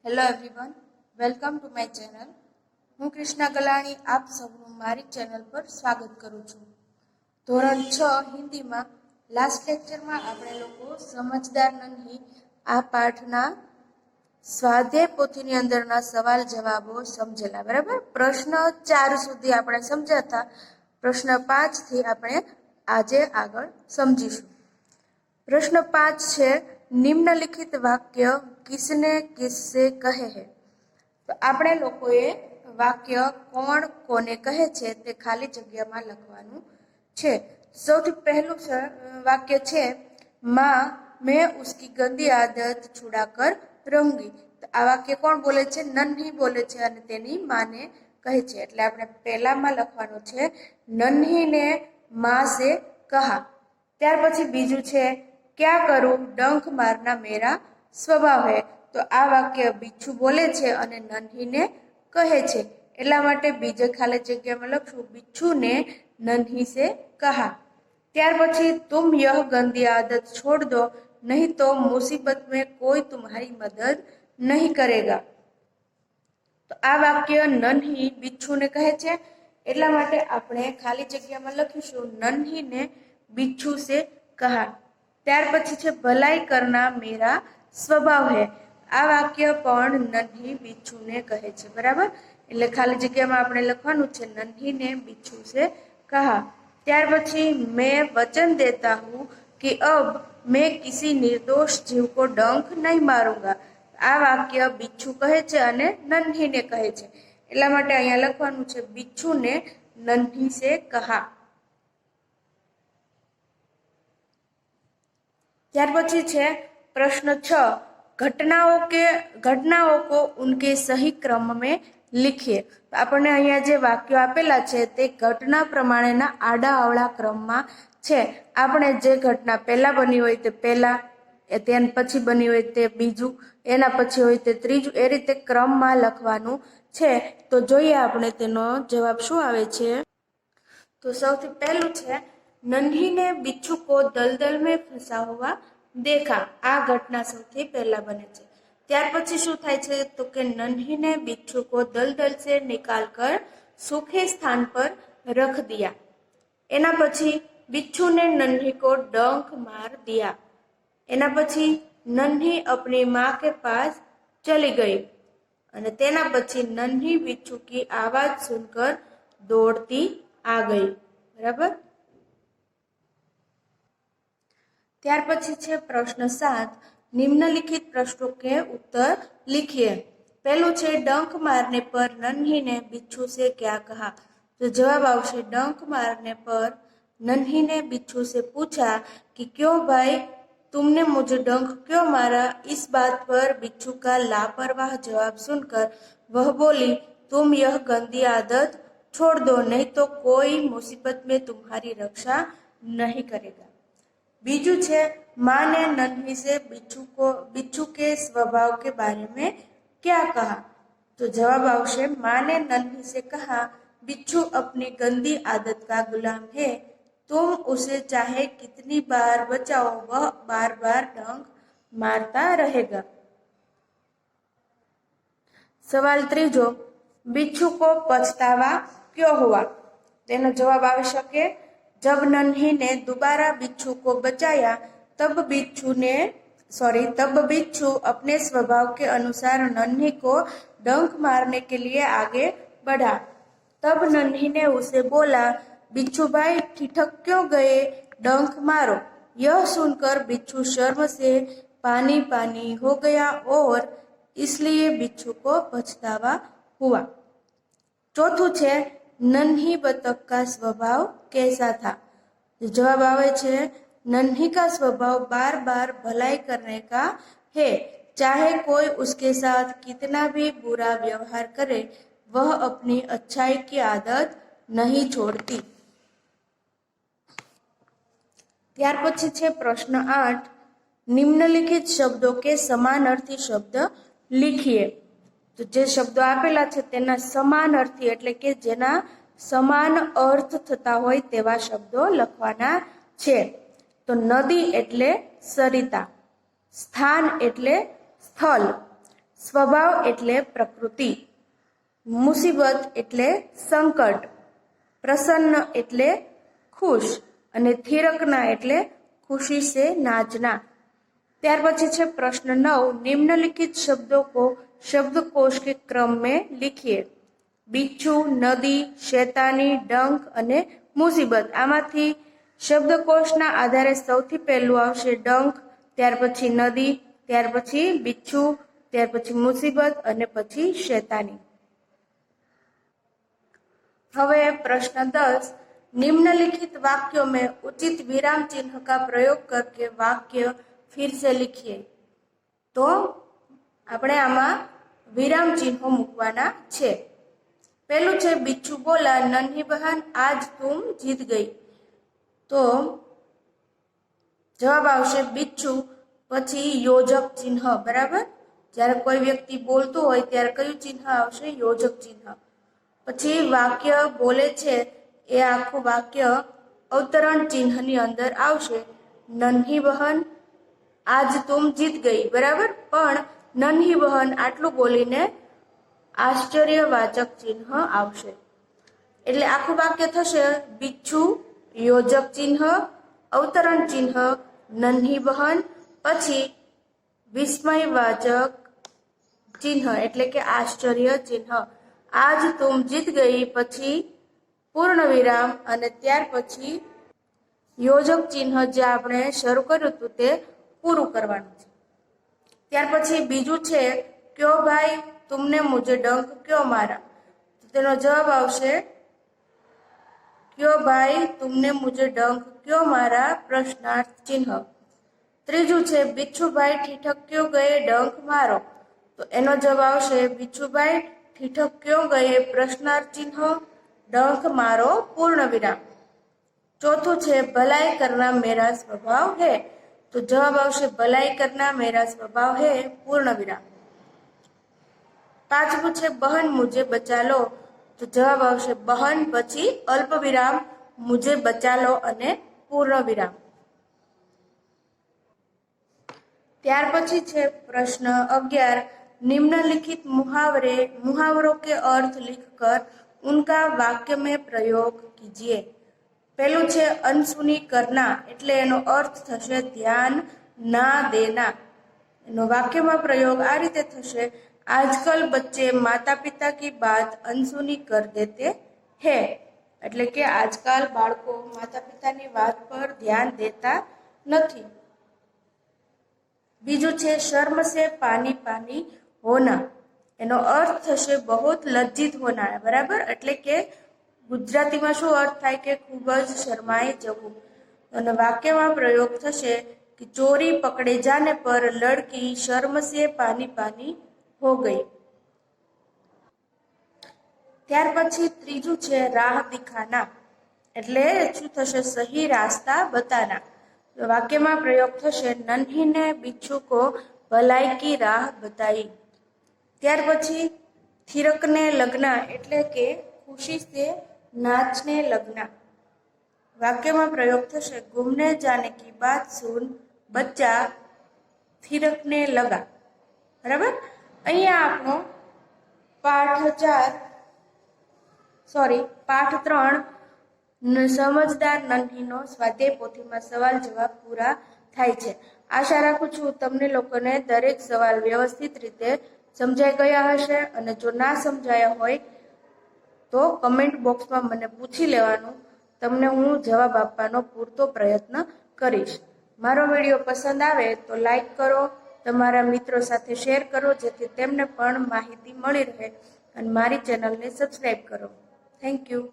Hello everyone, welcome to my channel. હું કૃષ્ણા ગલાણી આપ સૌનું મારી ચેનલ પર સ્વાગત કરું છું. ધોરણ 6 હિન્દીમાં લાસ્ટ લેક્ચરમાં આપણે લોકો સમજદાર નહીં આ પાઠના સ્વાધ્યાય પોથીની અંદરના સવાલ જવાબો સમજેલા. બરાબર, પ્રશ્ન 4 સુધી આપણે સમજ્યા હતા. પ્રશ્ન 5 થી આપણે આજે આગળ સમજીશું. प्रश्न 5 है, निम्नलिखित वाक्य किसने किससे कहे है. तो આપણે લોકોએ વાક્ય કોણ કોને કહે છે તે ખાલી જગ્યામાં લખવાનું છે. સૌથી પહેલું વાક્ય છે, माँ मैं उसकी गंदी आदत छुड़ाकर रहूंगी. તો આ વાક્ય કોણ બોલે છે? નન્હી બોલે છે અને તેની માને કહે છે. એટલે આપણે પહેલામાં લખવાનું છે, નન્હી ने माँ से कहा. ત્યાર પછી બીજું છે, क्या करूं डंक मारना मेरा स्वभाव है. तो आ वाक्य बिच्छू बोले छे अने नन्ही ने कहे छे, એટલા માટે બીજે ખાલી જગ્યામાં લખશું, बिच्छू ने नन्ही से कहा. ત્યાર પછી तुम यह गंदी आदत छोड़ दो नहीं तो मुसीबत में कोई तुम्हारी मदद नहीं करेगा. તો આ વાક્ય નન્હી बिच्छू ને કહે છે, એટલા માટે આપણે ખાલી જગ્યામાં લખીશું, नन्ही ने बिच्छू से कहा. ત્યાર પછી છે, ભલાઈ કરના મેરા સ્વભાવ હૈ. આ વાક્ય પણ નન્હી બિચ્છુને કહે છે. બરાબર, એટલે ખાલી જગ્યામાં આપણે લખવાનું છે, નન્હી ને બિચ્છુ સે કહા. ત્યાર પછી મેં વચન દેતા હું કે અબ મેં કિસી નિર્દોષ જીવ કો ડંક નહીં માरूंगा. આ વાક્ય બિચ્છુ કહે છે અને નન્હીને કહે છે. એટલા માટે અહીંયા લખવાનું છે, બિચ્છુ ને નન્હી સે કહા. ત્યાર પછી છે પ્રશ્ન 6, घटनाओं को उनके सही क्रम में लिखिए. આપણને અહીંયા જે વાક્યો આપેલા છે તે ઘટના પ્રમાણેના આડા અવળા ક્રમમાં છે. આપણે જે ઘટના પહેલા બની હોય તે પહેલા, તેના પછી બની હોય તે બીજું, એના પછી હોય તે ત્રીજું, એ રીતે ક્રમમાં લખવાનું છે. તો જોઈએ આપણે તેનો જવાબ શું આવે છે. તો સૌથી પહેલું છે, नन्ही ने बिच्छू को दलदल में फंसा हुआ देखा. આ ઘટના સૌથી પહેલા બને છે. ત્યાર પછી શું થાય છે, તો કે नन्ही ने बिच्छू को दलदल से निकाल कर सूखे स्थान पर रख दिया. એના પછી बिच्छू ने नन्ही को डंक मार दिया. એના પછી नन्ही अपनी माँ के पास चली गई અને તેના પછી नन्ही बिच्छू की आवाज सुनकर दौड़ती आ गई. बराबर. ત્યાર પછી છે પ્રશ્ન 7, निम्नलिखित प्रश्नों के उत्तर लिखिए. પહેલું છે, डंक मारने पर नन्ही ने बिच्छू से क्या कहा. तो जवाब આવશે, डंक मारने पर नन्ही ने बिच्छू से पूछा कि क्यों भाई तुमने मुझे डंक क्यों मारा. इस बात पर बिच्छू का लापरवाह जवाब सुनकर वह बोली, तुम यह गंदी आदत छोड़ दो नहीं तो कोई मुसीबत में तुम्हारी रक्षा नहीं करेगा. बीजू है, माँ ने नन्ही से बिच्छू के स्वभाव के बारे में क्या कहा. तो जवाब आवशे, माँ ने नन्ही से कहा, बिच्छू अपनी गंदी आदत का गुलाम है. तुम उसे चाहे कितनी बार बचाओ वह बार बार डंक मारता रहेगा. सवाल ત્રીજો, बिच्छू को पछतावा क्यों हुआ. तेनो जवाब આવી શકે, जब नन्ही ने दोबारा बिच्छू को बचाया तब बिच्छू अपने स्वभाव के अनुसार नन्ही को डंक मारने के लिए आगे बढ़ा. तब नन्ही ने उसे बोला, बिच्छू भाई ठिठक क्यों गए, डंक मारो. यह सुनकर बिच्छू शर्म से पानी पानी हो गया और इसलिए बिच्छू को पछतावा हुआ. चौथું છે, नन्ही बतख का स्वभाव कैसा था. जवाब आवे छे, नन्ही का स्वभाव बार बार भलाई करने का है. चाहे कोई उसके साथ कितना भी बुरा व्यवहार करे वह अपनी अच्छाई की आदत नहीं छोड़ती. ત્યાર પછી છે પ્રશ્ન 8, निम्नलिखित शब्दों के समानार्थी शब्द लिखिए. તો જે શબ્દો આપેલા છે તેના સમાનાર્થી એટલે કે જેના સમાન અર્થ થતા હોય તેવા શબ્દો લખવાના છે. તો નદી એટલે સરિતા, સ્થાન એટલે સ્થળ, સ્વભાવ એટલે પ્રકૃતિ, મુસીબત એટલે સંકટ, પ્રસન્ન એટલે ખુશ અને થિરકના એટલે खुशी से नाचना। ત્યાર પછી છે પ્રશ્ન 9, निम्नलिखित शब्दों को शब्दकोश के क्रम में लिखिए। बिच्छू, नदी, शैतानी, डंक અને મુસીબત। આમાંથી શબ્દકોશના આધારે સૌથી પહેલું આવશે ડંક, ત્યાર પછી નદી, ત્યાર પછી બિચ્છુ, ત્યાર પછી મુસીબત અને પછી શૈતાની। હવે પ્રશ્ન 10, निम्नलिखित वाक्यों में उचित विराम चिन्ह का प्रयोग करके वाक्य फिर से लिखिए। तो આપણે આમાં વિરામ ચિહ્નો મૂકવાના છે। પહેલું છે બિચ્છુ બોલા, નન્ही बहन आज तुम जीत गई। તો જવાબ આવશે બિચ્છુ પછી યોજક ચિહ્ન, બરાબર। જ્યારે કોઈ વ્યક્તિ બોલતું હોય ત્યારે કયું ચિહ્ન આવશે? યોજક ચિહ્ન। પછી વાક્ય બોલે છે એ આખું વાક્ય અવતરણ ચિહ્નની અંદર આવશે। નન્ही बहन आज तुम जीत गई, બરાબર। પણ નન્ही बहन આટલું બોલીને આશ્ચર્યવાચક ચિહ્ન આવશે। એટલે આખું વાક્ય થશે બિચ્છુ, યોજક ચિહ્ન, અવતરણ ચિહ્ન, નન્ही बहन, પછી વિસ્મયવાચક ચિહ્ન એટલે કે આશ્ચર્ય ચિહ્ન। આજ તુમ જીત ગઈ પછી પૂર્ણ વિરામ અને ત્યાર પછી યોજક ચિહ્ન જે આપણે શરૂ કર્યું હતું તે પૂરું કરવાનું છે। ત્યાર પછી બીજું છે ક્યો ભાઈ तुमने मुझे डंक क्यों मारा। તો તેનો જવાબ આવશે क्यों भाई तुमने मुझे डंक क्यों मारा प्रश्नार्थ चिन्ह। ત્રીજું છે बिच्छू भाई ठीठक क्यों गए डंक मारो। તો એનો જવાબ આવશે बिच्छू भाई ठीठक क्यों गए प्रश्नार्थ चिन्ह डंक मारो पूर्ण विराम। चौथું છે भलाई करना मेरा स्वभाव है। तो जवाब आवશે भलाई करना मेरा स्वभाव है पूर्ण विराम। પાંચમું છે बहन मुझे बचा लो। तो जवाब આવશે बहन પછી અલ્પ વિરામ मुझे बचा लो અને પૂર્ણ વિરામ। ત્યાર પછી છે પ્રશ્ન 11, निम्नलिखित मुहावरों के अर्थ लिखकर उनका वाक्य में प्रयोग कीजिए। પહેલું છે અનસુની કરના એટલે એનો અર્થ થશે ધ્યાન ના દેના। એનો વાક્યમાં પ્રયોગ આ રીતે થશે आजकल बच्चे माता पिता की बात अनसुनी कर देते हैं। એટલે કે આજકાલ બાળકો માતા પિતાની વાત પર ધ્યાન દેતા નથી। બીજું છે शर्म से पानी पानी होना। એનો અર્થ થશે बहुत लज्जित होना, બરાબર। એટલે કે ગુજરાતીમાં શું અર્થ થાય કે ખૂબ જ શરમાઈ જવું। અને વાક્યમાં પ્રયોગ થશે કે ચોરી પકડે જાને પર લડકી શર્મ से पानी पानी हो गई। ત્યાર પછી ત્રીજું છે રાહ દિખાના એટલે શું થશે સહી રાસ્તા બતાના। વાક્યમાં પ્રયોગ થશે નન્ही ने बिच्छू को भलाई की राह बताई। ત્યાર પછી थिरकने लगना એટલે કે खुशी से नाचने लगना। वाक्यમાં प्रयोग થશે घूमने जाने की बात सुन बच्चा थिरकने लगा, बराबर। અહીંયા આપણો પાઠ 3 સમજદાર નન્હીનો સ્વાધ્યાય પોથીમાં સવાલ જવાબ પૂરા થાય છે। આશા રાખું છું તમને લોકોને દરેક સવાલ વ્યવસ્થિત રીતે સમજાઈ ગયા હશે અને જો ના સમજાયા હોય તો કમેન્ટ બોક્સમાં મને પૂછી લેવાનું, તમને હું જવાબ આપવાનો પૂરતો પ્રયત્ન કરીશ। મારો વિડીયો પસંદ આવે તો લાઈક કરો, તમારા મિત્રો સાથે શેર કરો જેથી તેમને પણ માહિતી મળી રહે અને મારી ચેનલને સબસ્ક્રાઈબ કરો। Thank you.